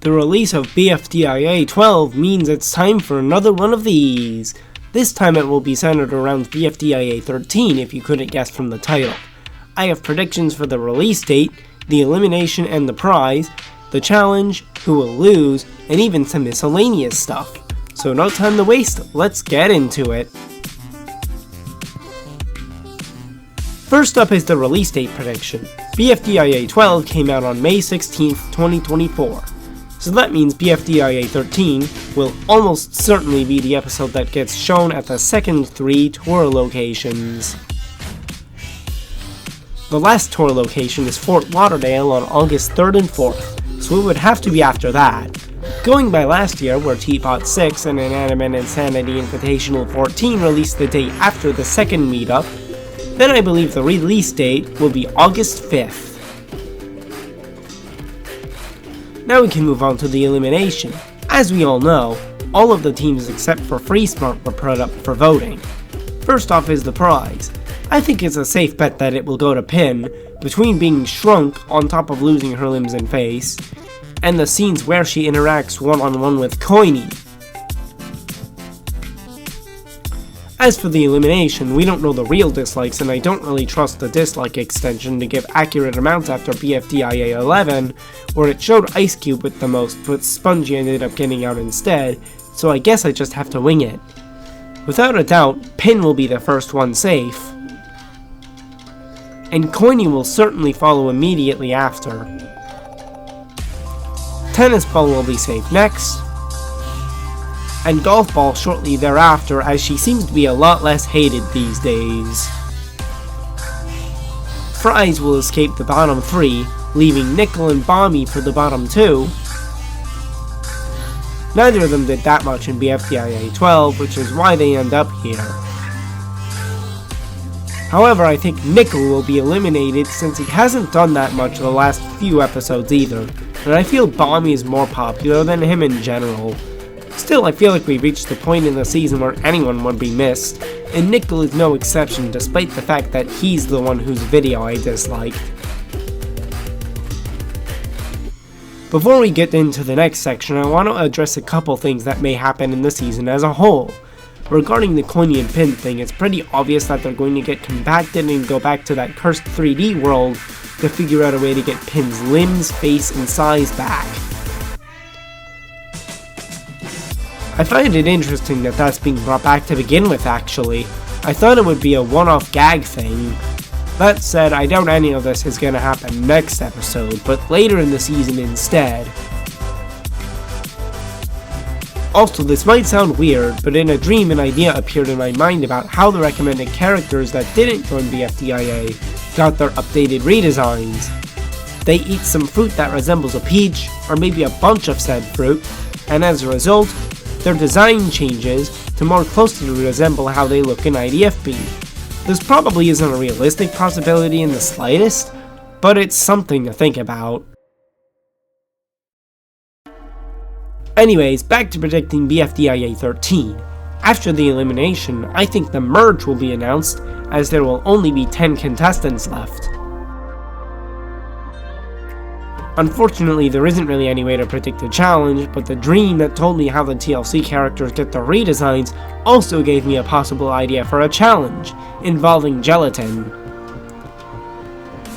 The release of BFDIA 12 means it's time for another one of these. This time it will be centered around BFDIA 13 if you couldn't guess from the title. I have predictions for the release date, the elimination and the prize, the challenge, who will lose, and even some miscellaneous stuff. So no time to waste, let's get into it. First up is the release date prediction. BFDIA 12 came out on May 16th, 2024. So that means BFDIA 13 will almost certainly be the episode that gets shown at the second 3 tour locations. The last tour location is Fort Lauderdale on August 3rd and 4th, so it would have to be after that. Going by last year, where Teapot 6 and Inanimate Insanity Invitational 14 released the day after the second meetup, then I believe the release date will be August 5th. Now we can move on to the elimination. As we all know, all of the teams except for Free Smart were put up for voting. First off is the prize. I think it's a safe bet that it will go to Pin, between being shrunk on top of losing her limbs and face, and the scenes where she interacts one-on-one with Coiny. As for the elimination, we don't know the real dislikes, and I don't really trust the dislike extension to give accurate amounts after BFDIA 11, where it showed Ice Cube with the most, but Spongy ended up getting out instead, so I guess I just have to wing it. Without a doubt, Pin will be the first one safe, and Coiny will certainly follow immediately after. Tennis Ball will be safe next, and Golf Ball shortly thereafter, as she seems to be a lot less hated these days. Fries will escape the bottom 3, leaving Nickel and Bomby for the bottom 2. Neither of them did that much in BFDIA 12, which is why they end up here. However, I think Nickel will be eliminated since he hasn't done that much the last few episodes either, and I feel Bomby is more popular than him in general. Still, I feel like we've reached the point in the season where anyone would be missed, and Nickel is no exception despite the fact that he's the one whose video I disliked. Before we get into the next section, I want to address a couple things that may happen in the season as a whole. Regarding the Coiny and Pin thing, it's pretty obvious that they're going to get compacted and go back to that cursed 3D world to figure out a way to get Pin's limbs, face, and size back. I find it interesting that that's being brought back to begin with, actually. I thought it would be a one-off gag thing. That said, I doubt any of this is going to happen next episode, but later in the season instead. Also, this might sound weird, but in a dream an idea appeared in my mind about how the recommended characters that didn't join BFDIA got their updated redesigns. They eat some fruit that resembles a peach, or maybe a bunch of said fruit, and as a result, their design changes to more closely resemble how they look in IDFB. This probably isn't a realistic possibility in the slightest, but it's something to think about. Anyways, back to predicting BFDIA 13. After the elimination, I think the merge will be announced, as there will only be 10 contestants left. Unfortunately, there isn't really any way to predict the challenge, but the dream that told me how the TLC characters get their redesigns also gave me a possible idea for a challenge, involving Gelatin.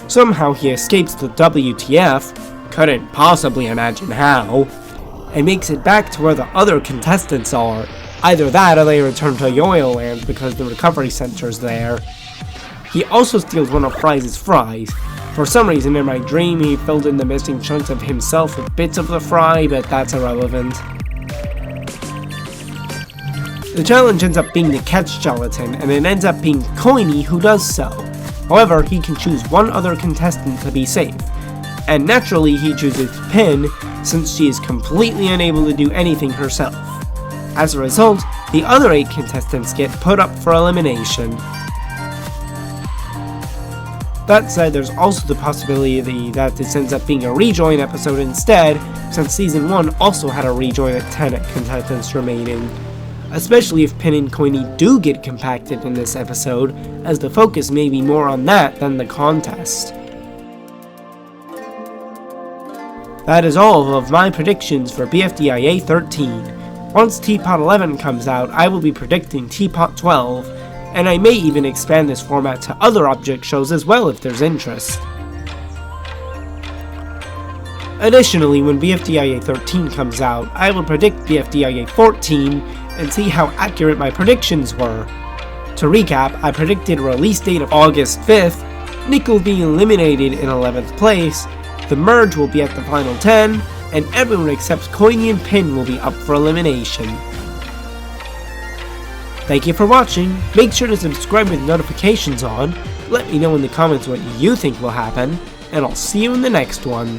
Somehow he escapes the WTF, couldn't possibly imagine how, and makes it back to where the other contestants are. Either that or they return to Yo-Yo Land because the recovery center's there. He also steals one of Fries' fries. For some reason in my dream he filled in the missing chunks of himself with bits of the fry, but that's irrelevant. The challenge ends up being to catch Gelatin, and it ends up being Coiny who does so. However, he can choose one other contestant to be safe, and naturally he chooses Pin since she is completely unable to do anything herself. As a result, the other 8 contestants get put up for elimination. That said, there's also the possibility that this ends up being a rejoin episode instead, since Season 1 also had a rejoin at 10 contestants remaining. Especially if Pin and Coiny do get compacted in this episode, as the focus may be more on that than the contest. That is all of my predictions for BFDIA 13. Once Teapot 11 comes out, I will be predicting Teapot 12, and I may even expand this format to other object shows as well if there's interest. Additionally, when BFDIA 13 comes out, I will predict BFDIA 14 and see how accurate my predictions were. To recap, I predicted a release date of August 5th, Nick will be eliminated in 11th place, the merge will be at the final 10, and everyone except Coiny and Pin will be up for elimination. Thank you for watching, make sure to subscribe with notifications on, let me know in the comments what you think will happen, and I'll see you in the next one.